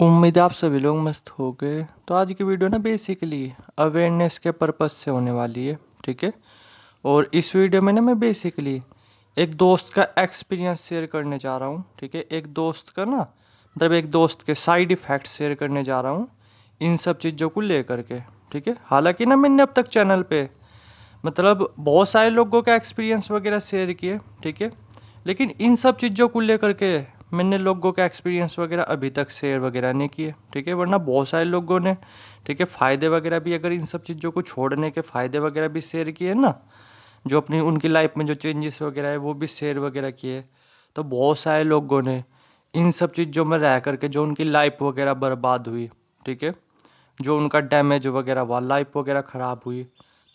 उम्मीद है आप सभी लोग मस्त हो गए। तो आज की वीडियो ना बेसिकली अवेयरनेस के पर्पस से होने वाली है। ठीक है। और इस वीडियो में ना मैं बेसिकली एक दोस्त का एक्सपीरियंस शेयर करने जा रहा हूँ। ठीक है। एक दोस्त का ना मतलब एक दोस्त के साइड इफ़ेक्ट शेयर करने जा रहा हूँ इन सब चीज़ों को लेकर के। ठीक है। हालांकि ना मैंने अब तक चैनल पे मतलब बहुत सारे लोगों का एक्सपीरियंस वगैरह शेयर किए। ठीक है। लेकिन इन सब चीज़ों को लेकर के मैंने लोगों का एक्सपीरियंस वगैरह अभी तक शेयर वगैरह नहीं किए। ठीक है। वरना बहुत सारे लोगों ने ठीक है फ़ायदे वगैरह भी अगर इन सब चीज़ों को छोड़ने के फ़ायदे वगैरह भी शेयर किए ना, जो अपनी उनकी लाइफ में जो चेंजेस वगैरह है वो भी शेयर वगैरह किए। तो बहुत सारे लोगों ने इन सब चीज़ों में रह करके जो उनकी लाइफ वगैरह बर्बाद हुई, ठीक है, जो उनका डैमेज वगैरह हुआ, लाइफ वगैरह ख़राब हुई,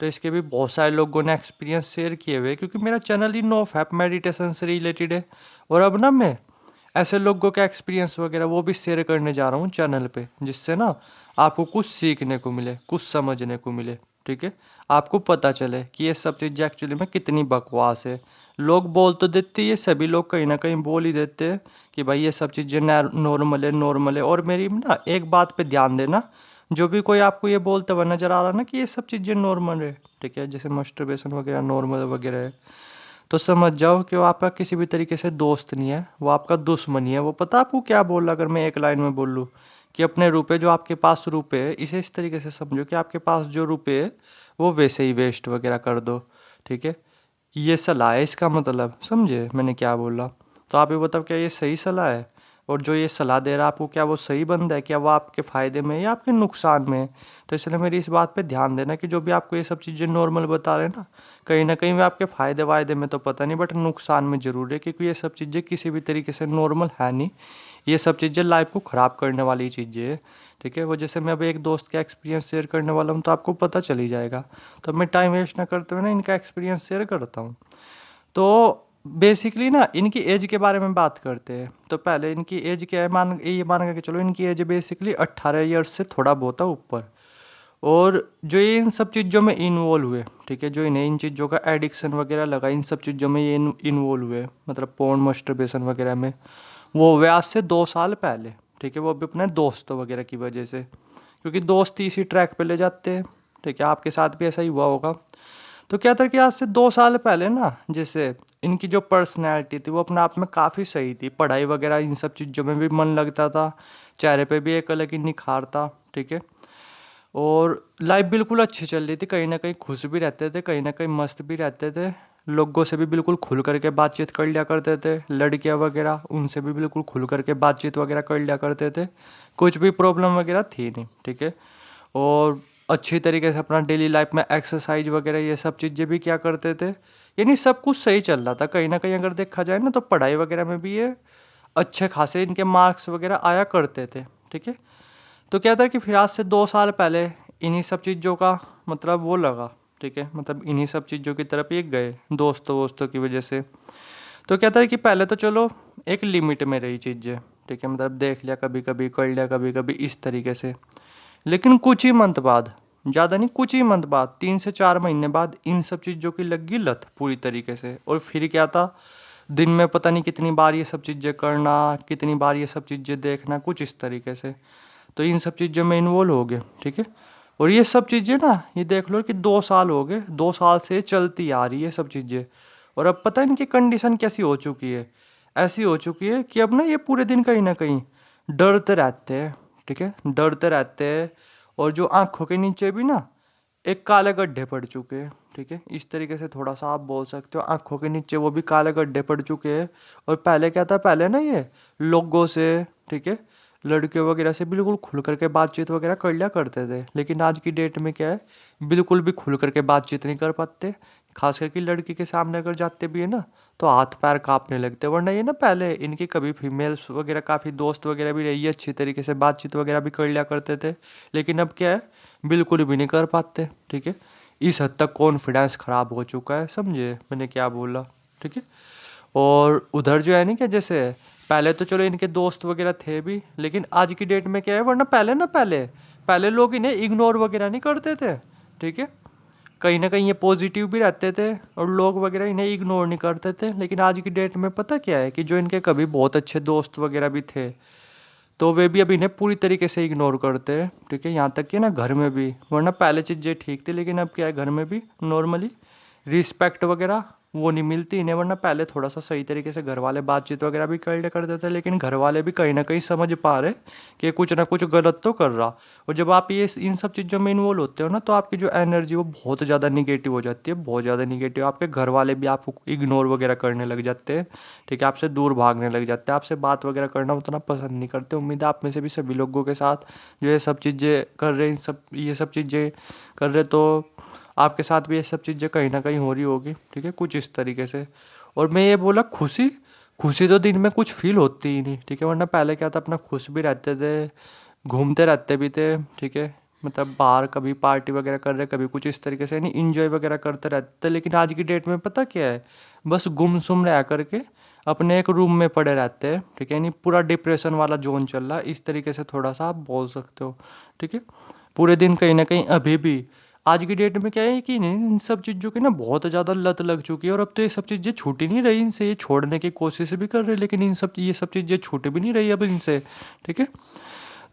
तो इसके भी बहुत सारे लोगों ने एक्सपीरियंस शेयर किए हुए। क्योंकि मेरा चैनल ही नो फैप मेडिटेशन से रिलेटेड है। और अब ना मैं ऐसे लोगों का एक्सपीरियंस वगैरह वो भी शेयर करने जा रहा हूँ चैनल पे, जिससे ना आपको कुछ सीखने को मिले, कुछ समझने को मिले। ठीक है। आपको पता चले कि ये सब चीज़ें एक्चुअली में कितनी बकवास है। लोग बोल तो देते, ये सभी लोग कहीं ना कहीं बोल ही देते हैं कि भाई ये सब चीज़ें नॉर्मल है, नॉर्मल है। और मेरी ना एक बात पे ध्यान देना, जो भी कोई आपको ये बोलता हुआ नजर आ रहा ना कि ये सब चीज़ें नॉर्मल है, ठीक है, जैसे मस्टरबेशन वगैरह नॉर्मल वगैरह है, तो समझ जाओ कि वो आपका किसी भी तरीके से दोस्त नहीं है, वो आपका दुश्मन ही है। वो पता आपको क्या बोल रहा, अगर मैं एक लाइन में बोलूँ कि अपने रुपए, जो आपके पास रुपए है, इसे इस तरीके से समझो कि आपके पास जो रुपए है वो वैसे ही वेस्ट वगैरह कर दो। ठीक है। ये सलाह है इसका मतलब, समझे मैंने क्या बोला? तो आप ये बताओ, क्या ये सही सलाह है? और जो ये सलाह दे रहा है आपको, क्या वो सही बंदा है? क्या वो आपके फ़ायदे में है या आपके नुकसान में है? तो इसलिए मेरी इस बात पे ध्यान देना कि जो भी आपको ये सब चीज़ें नॉर्मल बता रहे हैं ना कहीं वो आपके फ़ायदे वायदे में तो पता नहीं, बट नुकसान में ज़रूर है। क्योंकि ये सब चीज़ें किसी भी तरीके से नॉर्मल है नहीं। ये सब चीज़ें लाइफ को ख़राब करने वाली चीज़ें है। ठीक है। वो जैसे मैं अभी एक दोस्त का एक्सपीरियंस शेयर करने वाला हूँ, तो आपको पता चल ही जाएगा। तो मैं टाइम वेस्ट ना करते हुए ना इनका एक्सपीरियंस शेयर करता हूँ। तो बेसिकली ना इनकी एज के बारे में बात करते हैं। तो पहले इनकी एज क्या है, मान ये मान के चलो इनकी एज बेसिकली 18 ईयर्स से थोड़ा बहुत है ऊपर। और जो ये इन सब चीज़ों में इन्वॉल्व हुए, ठीक है, जो इन्हें इन चीज़ों का एडिक्शन वगैरह लगा, इन सब चीज़ों में ये इन्वॉल्व हुए, मतलब पोर्न मस्टरबेशन वगैरह में, वो हुए आज से 2 साल पहले। ठीक है। वो भी अपने दोस्तों वगैरह की वजह से, क्योंकि दोस्त ही इसी ट्रैक पे ले जाते हैं। ठीक है। आपके साथ भी ऐसा ही हुआ होगा। तो क्या था कि आज से 2 साल पहले ना, जैसे इनकी जो पर्सनैलिटी थी वो अपने आप में काफ़ी सही थी, पढ़ाई वगैरह इन सब चीज़ों में भी मन लगता था, चेहरे पे भी एक अलग ही निखार था। ठीक है। और लाइफ बिल्कुल अच्छी चल रही थी, कहीं ना कहीं खुश भी रहते थे, कहीं ना कहीं मस्त भी रहते थे। लोगों से भी बिल्कुल खुल करके बातचीत कर लिया करते थे, लड़कियां वगैरह उनसे भी बिल्कुल खुल करके बातचीत वगैरह कर लिया करते थे। कुछ भी प्रॉब्लम वगैरह थी नहीं। ठीक है। और अच्छी तरीके से अपना डेली लाइफ में एक्सरसाइज वगैरह ये सब चीज़ें भी क्या करते थे, यानी सब कुछ सही चल रहा था। कहीं ना कहीं अगर देखा जाए ना, तो पढ़ाई वगैरह में भी ये अच्छे खासे इनके मार्क्स वगैरह आया करते थे। ठीक है। तो क्या था कि फिर आज से 2 साल पहले इन्हीं सब चीज़ों का मतलब वो लगा। ठीक है। मतलब इन्हीं सब चीज़ों की तरफ ये गए दोस्तों वोस्तों की वजह से। तो क्या था कि पहले तो चलो एक लिमिट में रही चीज़ें। ठीक है। मतलब देख लिया कभी कभी, कर लिया कभी कभी, इस तरीके से। लेकिन कुछ ही मंथ बाद, ज़्यादा नहीं, कुछ ही मंथ बाद, 3 से 4 महीने बाद इन सब चीज़ों की लगी लत पूरी तरीके से। और फिर क्या था, दिन में पता नहीं कितनी बार ये सब चीज़ें करना, कितनी बार ये सब चीज़ें देखना, कुछ इस तरीके से। तो इन सब चीज़ों में इन्वॉल्व हो गए। ठीक है। और ये सब चीज़ें ना, ये देख लो कि 2 साल हो गए, 2 साल से चलती आ रही है सब चीज़ें। और अब पता है इनकी कंडीशन कैसी हो चुकी है, ऐसी हो चुकी है कि अब ना ये पूरे दिन कहीं ना कहीं डरते रहते हैं। ठीक है। डरते रहते हैं। और जो आंखों के नीचे भी ना एक काले गड्ढे पड़ चुके हैं। ठीक है। इस तरीके से थोड़ा सा आप बोल सकते हो, आंखों के नीचे वो भी काले गड्ढे पड़ चुके हैं। और पहले क्या था, पहले ना ये लोगों से, ठीक है, लड़कियों वगैरह से बिल्कुल खुल करके बातचीत वगैरह कर लिया करते थे। लेकिन आज की डेट में क्या है, बिल्कुल भी खुल करके बातचीत नहीं कर पाते। खास करके लड़की के सामने अगर जाते भी है ना, तो हाथ पैर कांपने लगते। वरना ये ना पहले इनकी कभी फीमेल्स वगैरह काफ़ी दोस्त वगैरह भी रही है, अच्छी तरीके से बातचीत वगैरह भी कर लिया करते थे। लेकिन अब क्या है, बिल्कुल भी नहीं कर पाते। ठीक है। इस हद तक कॉन्फिडेंस ख़राब हो चुका है, समझे मैंने क्या बोला? ठीक है। और उधर जो है नहीं, क्या जैसे पहले तो चलो इनके दोस्त वगैरह थे भी, लेकिन आज की डेट में क्या है, वरना पहले ना पहले पहले लोग इन्हें इग्नोर वगैरह नहीं करते थे। ठीक है। कहीं ना कहीं ये पॉजिटिव भी रहते थे और लोग वगैरह इन्हें इग्नोर नहीं करते थे। लेकिन आज की डेट में पता क्या है कि जो इनके कभी बहुत अच्छे दोस्त वगैरह भी थे, तो वे भी अब इन्हें पूरी तरीके से इग्नोर करते हैं, ठीक है। यहाँ तक कि ना घर में भी, वरना पहले चीज़ें ठीक थी, लेकिन अब क्या है, घर में भी नॉर्मली रिस्पेक्ट वगैरह वो नहीं मिलती इन्हें। वरना पहले थोड़ा सा सही तरीके से घर वाले बातचीत वगैरह भी कर लिया करते थे, लेकिन घर वाले भी कहीं ना कहीं समझ पा रहे कि कुछ ना कुछ गलत तो कर रहा। और जब आप ये इन सब चीज़ों में इन्वॉल्व होते हो ना, तो आपकी जो एनर्जी वो बहुत ज़्यादा निगेटिव हो जाती है, बहुत ज़्यादा निगेटिव। आपके घर वाले भी आपको इग्नोर वगैरह करने लग जाते हैं, ठीक है, आपसे दूर भागने लग जाते हैं, आपसे बात वगैरह करना उतना पसंद नहीं करते। उम्मीद है आप में से भी सभी लोगों के साथ जो ये सब चीज़ें कर रहे हैं, ये सब चीज़ें कर रहे, तो आपके साथ भी ये सब चीज़ें कहीं ना कहीं हो रही होगी, ठीक है, कुछ इस तरीके से। और मैं ये बोला, खुशी खुशी तो दिन में कुछ फील होती ही नहीं, ठीक है। वरना पहले क्या था, अपना खुश भी रहते थे, घूमते रहते भी थे, ठीक है, मतलब बाहर कभी पार्टी वगैरह कर रहे, कभी कुछ इस तरीके से नहीं, इंजॉय वगैरह करते रहते थे। लेकिन आज की डेट में पता क्या है, बस गुमसुम रह करके अपने एक रूम में पड़े रहते हैं, ठीक है, नहीं, पूरा डिप्रेशन वाला जोन चल रहा है, इस तरीके से थोड़ा सा आप बोल सकते हो, ठीक है। पूरे दिन कहीं ना कहीं अभी भी आज की डेट में क्या है कि नहीं, इन सब चीज़ों की ना बहुत ज़्यादा लत लग चुकी है। और अब तो ये सब चीज़ें छूट ही नहीं रही इनसे, ये छोड़ने की कोशिश भी कर रहे हैं, लेकिन ये सब चीज़ें छूट भी नहीं रही अब इनसे, ठीक है।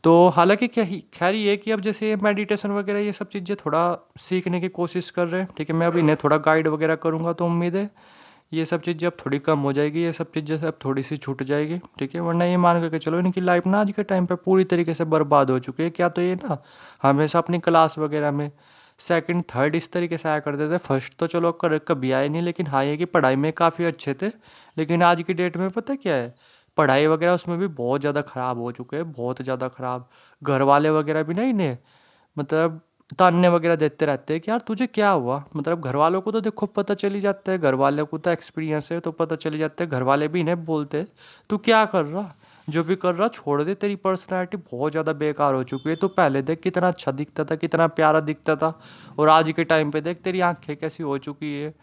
तो हालांकि क्या ही खैर ये है कि अब जैसे मेडिटेशन वगैरह ये सब चीज़ें थोड़ा सीखने की कोशिश कर रहे हैं, ठीक है। मैं अब इन्हें थोड़ा गाइड वगैरह करूँगा, तो उम्मीद है ये सब चीज़ें अब थोड़ी कम हो जाएगी, ये सब चीज़ें अब थोड़ी सी छूट जाएगी, ठीक है। वरना ये मान करके चलो, इनकी लाइफ ना आज के टाइम पे पूरी तरीके से बर्बाद हो चुकी है। क्या तो ये ना हमेशा अपनी क्लास वगैरह में सेकंड थर्ड इस तरीके से आया करते थे, फर्स्ट तो चलो कभी आए नहीं, लेकिन हाँ ये कि पढ़ाई में काफ़ी अच्छे थे। लेकिन आज की डेट में पता क्या है, पढ़ाई वगैरह उसमें भी बहुत ज़्यादा ख़राब हो चुके हैं, बहुत ज़्यादा ख़राब। घर वाले वगैरह भी ना इन्हें मतलब ताने वगैरह देते रहते हैं कि यार तुझे क्या हुआ। मतलब घर वालों को तो देखो पता चल ही जाता है, घर वालों को तो एक्सपीरियंस है, तो पता चल ही जाता है। घर वाले भी इन्हें बोलते हैं तू क्या कर रहा, जो भी कर रहा छोड़ दे, तेरी पर्सनैलिटी बहुत ज़्यादा बेकार हो चुकी है। तो पहले देख कितना अच्छा दिखता था, कितना प्यारा दिखता था, और आज के टाइम पे देख तेरी आंखें कैसी हो चुकी है,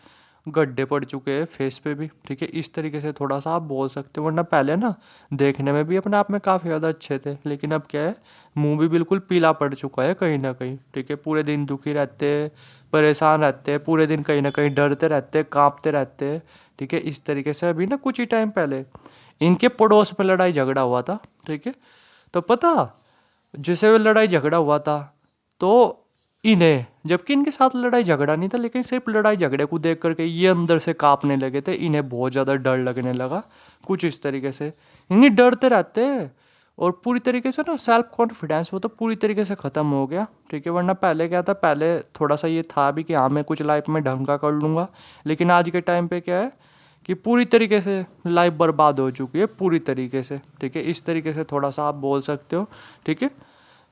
गड्ढे पड़ चुके हैं फेस पे भी, ठीक है। इस तरीके से थोड़ा सा आप बोल सकते हो। वरना पहले ना देखने में भी अपने आप में काफ़ी ज़्यादा अच्छे थे, लेकिन अब क्या है, मुंह भी बिल्कुल पीला पड़ चुका है कहीं ना कहीं, ठीक है। पूरे दिन दुखी रहते हैं, परेशान रहते हैं, पूरे दिन कहीं ना कहीं डरते रहते हैं, कांपते रहते हैं, ठीक है। इस तरीके से अभी ना कुछ ही टाइम पहले इनके पड़ोस में लड़ाई झगड़ा हुआ था, ठीक है। तो पता जैसे वो लड़ाई झगड़ा हुआ था, तो इन्हें, जबकि इनके साथ लड़ाई झगड़ा नहीं था, लेकिन सिर्फ लड़ाई झगड़े को देख करके ये अंदर से कांपने लगे थे, इन्हें बहुत ज़्यादा डर लगने लगा, कुछ इस तरीके से। इन्हें डरते रहते हैं, और पूरी तरीके से ना सेल्फ कॉन्फिडेंस वो तो पूरी तरीके से ख़त्म हो गया, ठीक है। वरना पहले क्या था, पहले थोड़ा सा ये था भी कि हाँ मैं कुछ लाइफ में ढंग का कर लूँगा, लेकिन आज के टाइम पे क्या है कि पूरी तरीके से लाइफ बर्बाद हो चुकी है, पूरी तरीके से, ठीक है। इस तरीके से थोड़ा सा आप बोल सकते हो, ठीक है।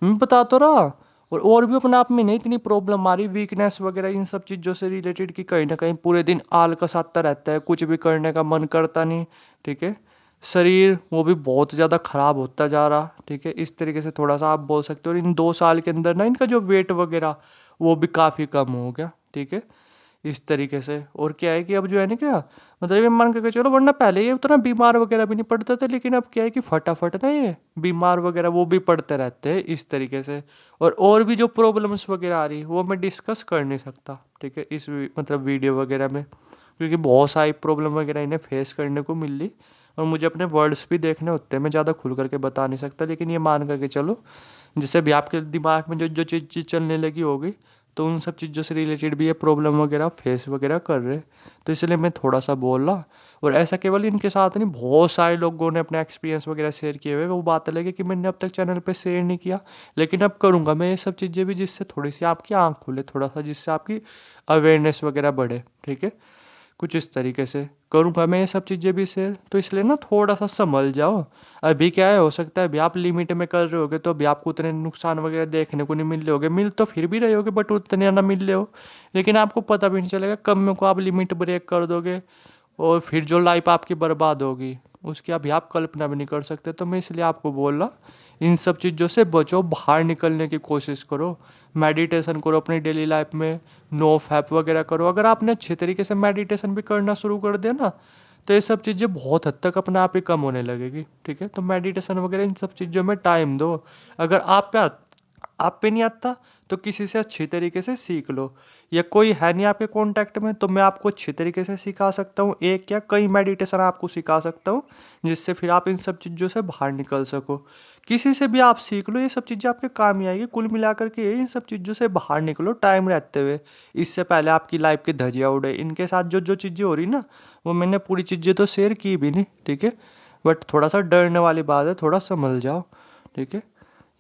मैं बता तो रहा। और भी अपने आप में नहीं इतनी प्रॉब्लम आ रही, वीकनेस वगैरह इन सब चीज़ों से रिलेटेड, कि कहीं ना कहीं पूरे दिन आलस आता रहता है, कुछ भी करने का मन करता नहीं, ठीक है। शरीर वो भी बहुत ज़्यादा ख़राब होता जा रहा, ठीक है। इस तरीके से थोड़ा सा आप बोल सकते हो। और इन 2 साल के अंदर ना इनका जो वेट वगैरह वो भी काफ़ी कम हो गया, ठीक है। इस तरीके से। और क्या है कि अब जो है ना क्या, मतलब ये मान के चलो, वरना पहले ये उतना बीमार वगैरह भी नहीं पड़ते थे, लेकिन अब क्या है कि फटाफट ना ये बीमार वगैरह वो भी पड़ते रहते हैं, इस तरीके से। और भी जो प्रॉब्लम्स वगैरह आ रही वो मैं डिस्कस कर नहीं सकता, ठीक है, इस मतलब वीडियो वगैरह में, क्योंकि बहुत सारी प्रॉब्लम वगैरह इन्हें फेस करने को मिल रही, और मुझे अपने वर्ड्स भी देखने होते हैं, मैं ज़्यादा खुल करके बता नहीं सकता। लेकिन ये मान करके चलो, जैसे भी आपके दिमाग में जो जो चीज़ चलने लगी होगी, तो उन सब चीज़ों से रिलेटेड भी ये प्रॉब्लम वगैरह फेस वगैरह कर रहे, तो इसलिए मैं थोड़ा सा बोल रहा। और ऐसा केवल इनके साथ नहीं, बहुत सारे लोगों ने अपने एक्सपीरियंस वगैरह शेयर किए हुए, वो बात अलग है कि मैंने अब तक चैनल पे शेयर नहीं किया, लेकिन अब करूँगा मैं ये सब चीज़ें भी, जिससे थोड़ी सी आपकी आँख खुले, थोड़ा सा जिससे आपकी अवेयरनेस वगैरह बढ़े, ठीक है। कुछ इस तरीके से करूँगा मैं ये सब चीज़ें भी शेयर, तो इसलिए ना थोड़ा सा संभल जाओ। अभी क्या है, हो सकता है अभी आप लिमिट में कर रहे होगे, तो अभी आपको उतने नुकसान वगैरह देखने को नहीं मिल रहे होगे, मिल तो फिर भी रहे होगे, बट उतने ना मिल रहे हो, लेकिन आपको पता भी नहीं चलेगा। कब में को आप लिमिट ब्रेक कर दोगे, और फिर जो लाइफ आपकी बर्बाद होगी उसकी अभी आप कल्पना भी नहीं कर सकते। तो मैं इसलिए आपको बोल रहा, इन सब चीज़ों से बचो, बाहर निकलने की कोशिश करो, मेडिटेशन करो अपनी डेली लाइफ में, नो फैप वगैरह करो। अगर आपने अच्छे तरीके से मेडिटेशन भी करना शुरू कर दिया ना, तो ये सब चीज़ें बहुत हद तक अपने आप ही कम होने लगेगी, ठीक है। तो मेडिटेशन वगैरह इन सब चीज़ों में टाइम दो। अगर आप पे आप पे नहीं आता तो किसी से अच्छी तरीके से सीख लो, या कोई है नहीं आपके कांटेक्ट में तो मैं आपको अच्छी तरीके से सिखा सकता हूँ, एक या कई मेडिटेशन आपको सिखा सकता हूँ, जिससे फिर आप इन सब चीज़ों से बाहर निकल सको। किसी से भी आप सीख लो, ये सब चीज़ें आपके काम ही आएगी। कुल मिलाकर के इन सब चीज़ों से बाहर निकलो टाइम रहते हुए, इससे पहले आपकी लाइफ की धज्जियाँ उड़े। इनके साथ जो जो चीज़ें हो रही ना, वो मैंने पूरी चीज़ें तो शेयर की भी नहीं, ठीक है, बट थोड़ा सा डरने वाली बात है, थोड़ा संभल जाओ, ठीक है।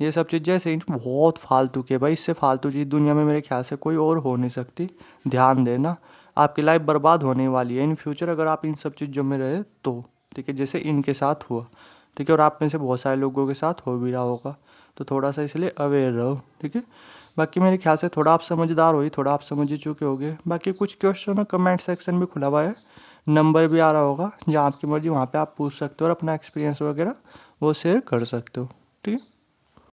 ये सब चीज़ें ऐसे ही बहुत फालतू के भाई, इससे फालतू चीज़ दुनिया में मेरे ख्याल से कोई और हो नहीं सकती। ध्यान देना, आपकी लाइफ बर्बाद होने वाली है इन फ्यूचर अगर आप इन सब चीज़ों में रहे तो, ठीक है, जैसे इनके साथ हुआ, ठीक है, और आप में से बहुत सारे लोगों के साथ हो भी रहा होगा। तो थोड़ा सा इसलिए अवेयर रहो, ठीक है। बाकी मेरे ख्याल से थोड़ा आप समझदार हो ही, थोड़ा आप समझ ही चुके होगे। बाकी कुछ क्वेश्चन है, कमेंट सेक्शन भी खुला हुआ है, नंबर भी आ रहा होगा, जहाँ आपकी मर्जी वहाँ पे आप पूछ सकते हो और अपना एक्सपीरियंस वगैरह वो शेयर कर सकते हो, ठीक है।